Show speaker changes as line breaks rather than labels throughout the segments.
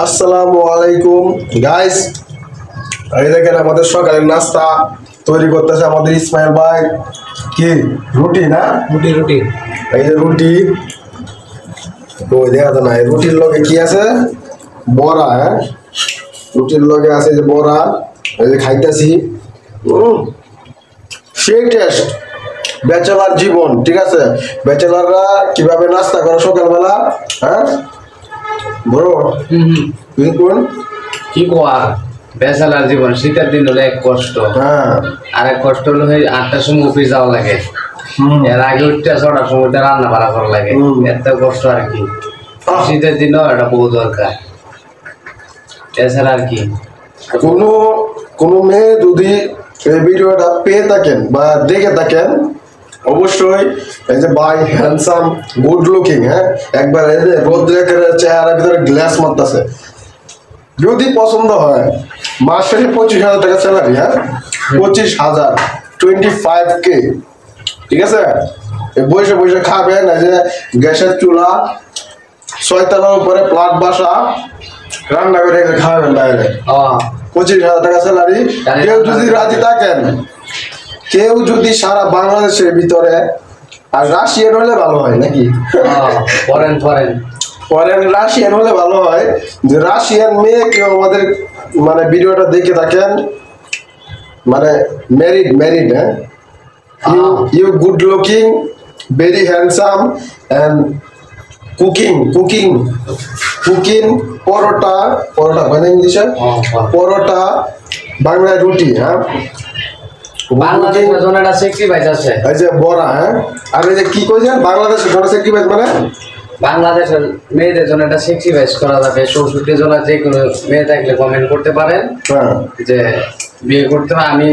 আসসালামু আলাইকুম গাইস, এই দেখেন আমাদের সকালের নাস্তা তৈরি করতেছে আমাদের ইসমাইল ভাই। কি রুটি না?
রুটি রুটি
এই যে রুটি, তো দেখা যায় না এই রুটির লগে কি আছে? বড়া। হ্যাঁ, রুটির লগে আছে যে বড়া, এই যে খাইতেছি। সেই টেস্ট, ব্যাচেলার জীবন। ঠিক আছে, ব্যাচেলাররা কিভাবে নাস্তা করে সকালবেলা? হ্যাঁ বড় তুই কোন
কি কোয়া বেসালার জীবন শীতের দিন হলে এক কষ্ট।
হ্যাঁ
আর এক কষ্ট হলো 8টার সময় অফিস যাওয়া লাগে, এর আগে উঠতে 6টার সময় রান্না বাড়া করা লাগে, এত কষ্ট আর কি। শীতের দিনও এটা বহু দরকার, এছাড়া আর কি।
কোনো কোনো মেয়ে যদি এই ভিডিওটা পেয়ে থাকেন বা দেখে থাকেন, অবশ্যই এই যে ভাই হ্যান্ডসাম গুড লুকিং, হ্যাঁ একবার এই যে রোদ্রের চেহারার ভিতরে গ্লাস মারতেছে, যদি পছন্দ হয় মাসে 25,000 টাকা স্যালারি। হ্যাঁ 25,000, 25K। ঠিক আছে, বসে বসে খাবেন, এই যে গ্যাসের চুলা, 6 তলার উপরে প্লাট বাসা, রান্না করে খাবেন বাইরে। 25,000 টাকা স্যালারি। কেউ যদি রাজি থাকেন, কেউ যদি সারা বাংলাদেশের ভিতরে, আর রাশিয়ান হলে ভালো হয় নাকি?
ফরেন ফরেন
ফরেন রাশিয়ান হলে ভালো হয়, যে রাশিয়ান মেয়ে কেউ আমাদের মানে ভিডিওটা দেখে থাকেন, মানে ম্যারিড ম্যারিড, হ্যাঁ you good looking, very handsome and cooking cooking cooking paratha paratha মানে ইংলিশে পরোটা, বাংলায় রুটি। হ্যাঁ
বাংলাদেশের জন্য একটা স্যাক্রিফাইস আছে,
এই যে বড়া। হ্যাঁ আর এই যে কি কইছেন বাংলাদেশের জন্য স্যাক্রিফাইস মানে?
বাংলাদেশের মেয়েদের জন্য একটা স্যাক্রিফাইস করা যাবে। 64 জনের যে কোনো মেয়ে থাকলে কমেন্ট করতে পারেন যে বিয়ে করতে হবে, আমি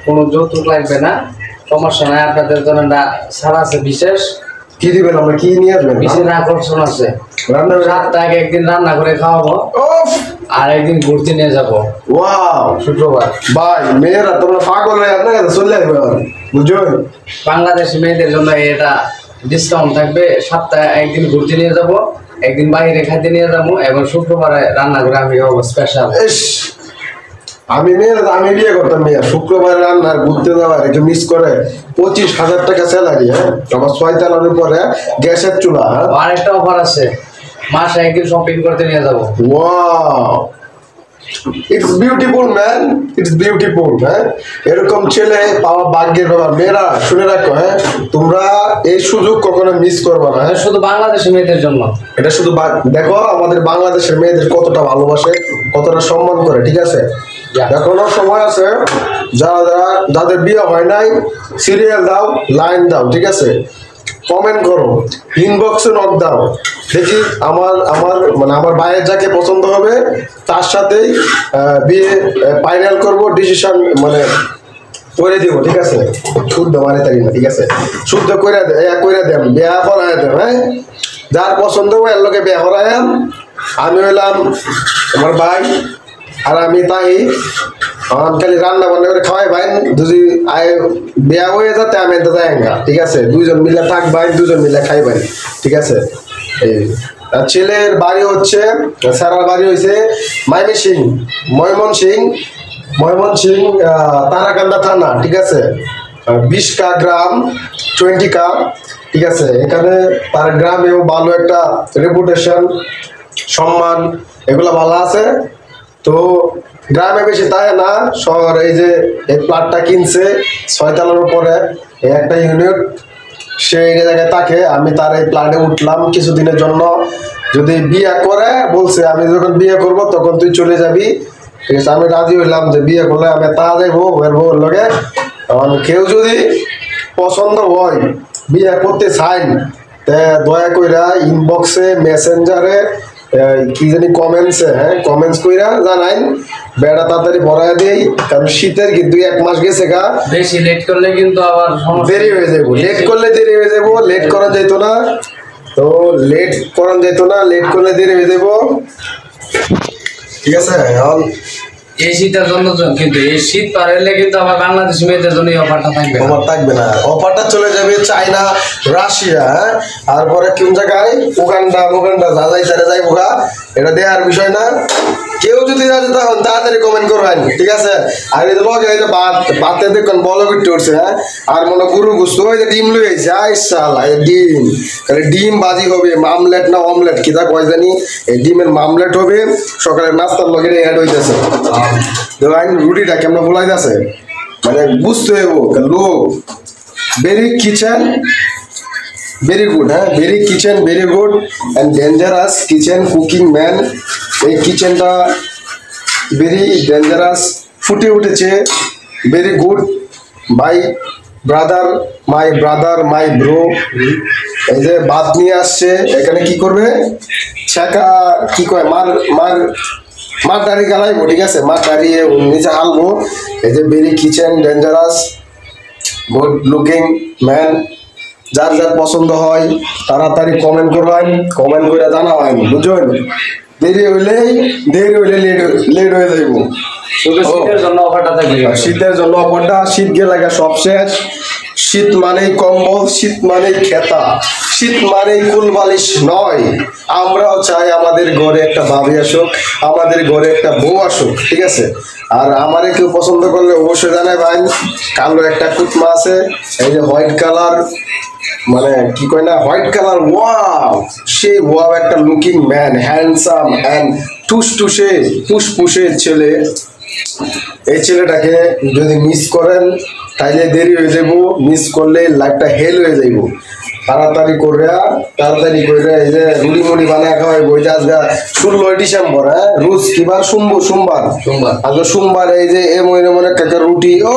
কোনো যৌতুক লাগবে না, সমস্যা নাই, আপনাদের জন্য একটা ছাড় আছে বিশেষ।
কি দিবেন? আমরা কি নিয়ে আসবেন?
বিশেষ আকর্ষণ আছে,
রান্না
সপ্তাহে একদিন রান্না করে খাওয়াবো, আর একদিন ঘুরতে নিয়ে যাবো।
ওয়াও
শুক্রবার
ভাই, মেয়েরা তোমরা পাগল হয়ে আপনার কাছে চলে আসবে, বুঝছো?
বাংলাদেশি মেয়েদের জন্য এটা ডিসকাউন্ট থাকবে, সপ্তাহে একদিন ঘুরতে নিয়ে যাব, একদিন বাইরে খাইতে নিয়ে যাবো, এবং শুক্রবারে রান্না করে আমি খাবো স্পেশাল।
আমি মেয়ের আমি বিয়ে করতাম, মেয়ে শুক্রবার রান্নার ঘুরতে যাওয়ার একটু মিস করে 25,000 টাকা স্যালারি। হ্যাঁ আমার 6 তলার উপরে গ্যাসের চুলা।
আর একটা অফার আছে, মাসে একদিন শপিং করতে নিয়ে যাবো।
Wow, it's beautiful man, it's beautiful. হ্যাঁ এরকম ছেলে পাওয়া ভাগ্যের ব্যাপার। মেয়েরা শুনে রাখো, হ্যাঁ তোমরা এই সুযোগ কখনো মিস করবে না। হ্যাঁ
শুধু বাংলাদেশি মেয়েদের জন্য
এটা শুধু দেখো আমাদের বাংলাদেশের মেয়েদের কতটা ভালোবাসে, কতটা সম্মান করে। ঠিক আছে, এখনো সময় আছে, যাদের বিয়ে হয় নাই সিরিয়াল দাও, লাইন দাও। ঠিক আছে, কমেন্ট করো, ইনবক্সে নক দাও, দেখি আমার আমার মানে আমার ভাইয়ের যাকে পছন্দ হবে তার সাথেই বিয়ে ফাইনাল করবো, ডিসিশন মানে করে দিব। ঠিক আছে, শুদ্ধ মানে তাই না? ঠিক আছে, শুদ্ধ করে দেন, বিয়া করায় দেন। হ্যাঁ যার পছন্দ হবে এর লোকে বিয়া করায়াম। আমি হইলাম আমার ভাই, আর আমি তাই খালি রান্না বান্না করে খাওয়াই ভাই। যদি বিয়া হয়ে যাতে আমি এতে যাই না। ঠিক আছে, দুইজন মিলে থাক ভাই, দুজন মিলে খাই ভাই। ঠিক আছে, এই ছেলের বাড়ি হচ্ছে, স্যারার বাড়ি হয়েছে ময়মনসিং তারাকান্দা থানা। ঠিক আছে, 20 গ্রাম 20 ঠিক আছে, এখানে তার গ্রামেও ভালো একটা রেপুটেশন, সম্মান, এগুলো ভালো আছে। তো গ্রামে বেশি তাই না, শহর এই যে এই প্লাটটা কিনছে 6 তলার উপরে একটা ইউনিট, সেই জায়গায় থাকে। আমি তার এই প্লাটে উঠলাম কিছুদিনের জন্য, যদি বিয়ে করে বলছে আমি যখন বিয়ে করব তখন তুই চলে যাবি। ঠিক আছে, আমি রাজি হইলাম যে বিয়ে করলে আমি তা যাইবো এর বউর লগে। কেউ যদি পছন্দ হয়, বিয়ে করতে চান, দয়া কইরা ইনবক্সে, মেসেঞ্জারে, কি জানি কমেন্টসে, হ্যাঁ কমেন্টস কইরা জানাইন, বেড়া তাড়াতাড়ি ভরাই দেই। কারণ শীতের কিন্তু 1 মাস গেছে গা,
বেশি লেট করলে কিন্তু আবার
দেরি হয়ে যাবো, লেট করলে দেরি হয়ে যাবো, লেট করা যেত না, তো লেট করা যেত না, লেট করলে দেরি হয়ে যাবো। ঠিক আছে, এখন
এই শীতের জন্য কিন্তু এই শীত পার হলে কিন্তু আমার বাংলাদেশি মেয়েদের জন্য এই অফারটা থাকবে না।
অফার থাকবে না, অফারটা চলে যাবে চায়না, রাশিয়া, তারপরে কোন জায়গায় উগান্ডা যা যাই সারে যাই বোকা, এটা দেওয়ার বিষয় না। কেউ যদি যাতে তখন তাড়াতাড়ি কমেন্ট করবেন, ঠিক আছে? আর এই যে লগে এই যে ভাতে দেখুন বলো করতে উঠছে, হ্যাঁ, আর মনে গুরু গুস্তু ওই যে ডিম লুই আইছে, আই শালা ডিম, তাহলে ডিম বাজি হবে, মামলেট না অমলেট কি তা কয় জানি, এই ডিমের মামলেট হবে, সকালের নাস্তার লগে অ্যাড হইতেছে। দেখেন রুটিটা কেমন বলাই যাচ্ছে, মানে বুঝতে হইব লোক ভেরি কিচেন ভেরি গুড, হ্যাঁ, very kitchen very good and dangerous kitchen cooking man. এই কিচেনটা ভেরি ডেঞ্জারাস, ফুটে উঠেছে, very good bye brother my bro. এই যে ভাত নিয়ে আসছে, এখানে কি করবে, ছেঁকা কি কয়, মার দাঁড়িয়ে গালাইবো, ঠিক আছে, মার দাঁড়িয়ে নিচে হালবো। এই যে very kitchen dangerous good looking man. যার যার পছন্দ হয় তাড়াতাড়ি কমেন্ট করবেন, কমেন্ট করে জানা হয়, বুঝলেন? দেরি হইলে লেট হয়ে যাইব।
শুধু শীতের জন্য অফারটা থাকবে।
শীতের জন্য অফারটা, শীত গেলে সব শেষ। শীত মানেই কম্বল, শীত মানেই খেতা, শীত মানেই কুলবালিশ নয়। আমরাও চাই আমাদের ঘরে একটা ভাবি আসুক, আমাদের ঘরে একটা বউ আসুক, ঠিক আছে? আর আমারে কেউ পছন্দ করলে অবশ্যই জানাই ভাই, কালো একটা কুটমা আছে, এই যে হোয়াইট কালার, মানে কি কয় না, হোয়াইট কালার, ওয়াও, সেই ওয়াও একটা লুকিং ম্যান, হ্যান্ডসাম অ্যান্ড পুষপুষে ছেলে। এই ছেলেটাকে যদি মিস করেন তাইলে দেরি হয়ে যাবো, মিস করলে লাইফটা হেল হয়ে যাইব। তাড়াতাড়ি করে এই যে রুটি মুড়ি বানায় খাওয়াই বই, আজকে 16 ডিসেম্বর, হ্যাঁ, রোজ কিবার সোমবার, আজকে সোমবার, এই যে এমন একটা রুটি ও